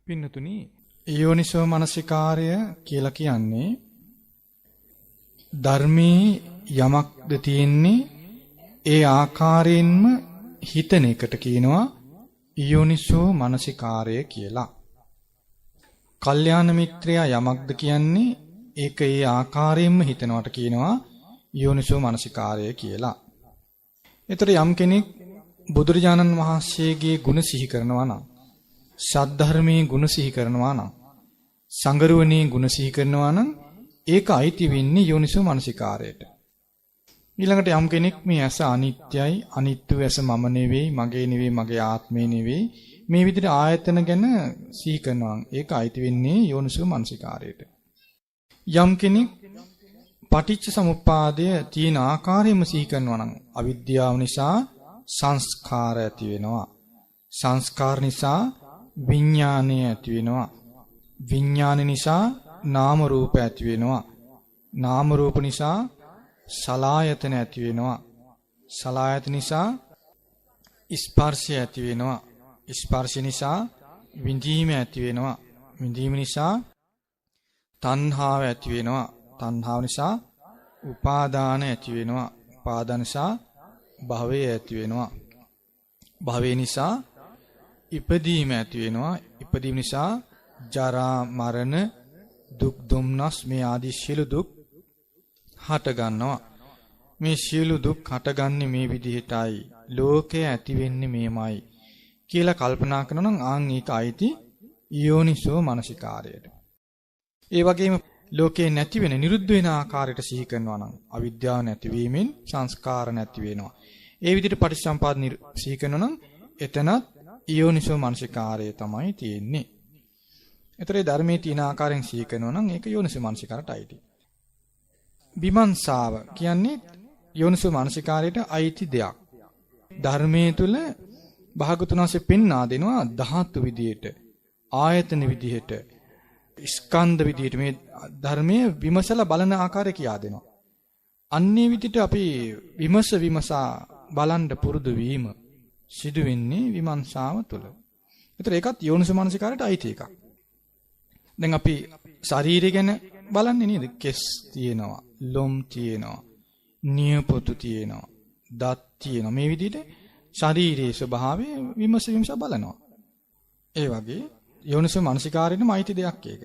පින්නතුනි යෝනිසෝ මනසිකාරය කියලා කියන්නේ ධර්මයේ යමක්ද තියෙන්නේ ඒ ආකාරයෙන්ම හිතන එකට කියනවා යෝනිසෝ මනසිකාරය කියලා. කල්යාණ මිත්‍රයා යමක්ද කියන්නේ ඒක ඒ ආකාරයෙන්ම හිතනවට කියනවා යෝනිසෝ මනසිකාරය කියලා. ඒතර යම් කෙනෙක් බුදුරජාණන් වහන්සේගේ ගුණ සිහි කරනවා නම්, සද්ධර්මයේ ගුණ සිහි කරනවා නම්, සංගරුවනේ ගුණ සිහි කරනවා නම් ඒක අයිති වෙන්නේ යෝනිසෝ මනසිකාරයට. ඊළඟට යම් කෙනෙක් මේ ඇස අනිත්‍යයි, අනිත්‍ය ඇස මම නෙවෙයි, මගේ නෙවෙයි, මගේ ආත්මේ නෙවෙයි, මේ විදිහට ආයතන ගැන සිහි කරනවා. ඒක අයිති වෙන්නේ යෝනිසෝ මනසිකාරයට. යම් කෙනෙක් පටිච්ච සමුප්පාදය තියෙන ආකාරයෙන්ම සිහි කරනවා නම් අවිද්‍යාව නිසා සංස්කාර ඇති වෙනවා. සංස්කාර නිසා විඥානය ඇති වෙනවා. විඥාන නිසා නාම රූප ඇති වෙනවා. නාම රූප නිසා සලආයතන ඇති වෙනවා. සලආයතන නිසා ස්පර්ශය ඇති වෙනවා. ස්පර්ශ නිසා විඳීම ඇති වෙනවා. විඳීම නිසා තණ්හාව ඇති වෙනවා. තණ්හාව නිසා උපාදාන ඇති වෙනවා. උපාදාන නිසා භවය ඇති වෙනවා. භවය නිසා ඉපදීම ඇති වෙනවා. ඉපදීම නිසා ජරා මරණ දුක් දුම්නස් මේ ආදී සියලු දුක් හට ගන්නවා. මේ සියලු දුක් හටගන්නේ මේ විදිහටයි. ලෝකය ඇති වෙන්නේ මේමයි කියලා කල්පනා කරනවා නම් ආන් ඒක අයිති යෝනිසෝ මනසිකාරයට. ඒ වගේම ලෝකේ නැති වෙන නිරුද්ධ වෙන ආකාරයට සිහි කරනවා නම් අවිද්‍යාව නැතිවීමෙන් සංස්කාර නැති වෙනවා. ඒ විදිහට පටිච්චසමුපාද සිහි කරනවා නම් එතනත් යෝනිසෝ මනසිකාරය තමයි තියෙන්නේ. ඒතරේ ධර්මයේ තියෙන ආකාරයෙන් සිහි කරනවා නම් ඒක යෝනිසෝ මනසිකාරයට අයිති. විමර්ශාව කියන්නේ යෝනිසෝ මනසිකාරයට අයිති දෙයක්. ධර්මයේ තුල භාගතුන් වහන්සේ පෙන්වා දෙනවා ධාතු විදියට, ආයතන විදියට, ස්කන්ධ විදියට මේ ධර්මයේ විමසලා බලන ආකාරය කියා දෙනවා. අන්නේ විදිහට අපි විමසා බලන්න පුරුදු වීම සිදු වෙන්නේ විමර්ශාව තුළ. ඒතර ඒකත් යෝනිසෝ මනසිකාරයට අයිති එකක්. දැන් අපි ශරීරය ගැන බලන්නේ නේද? කෙස් තියෙනවා, ලොම් තියෙනවා, නියපොතු තියෙනවා, දත් තියෙනවා. මේ විදිහට ශරීරයේ ස්වභාවය විමසා බලනවා. ඒ වගේ යෝනිසෝ මනසිකාරයෙන්ම අයිති දෙයක් ඒක.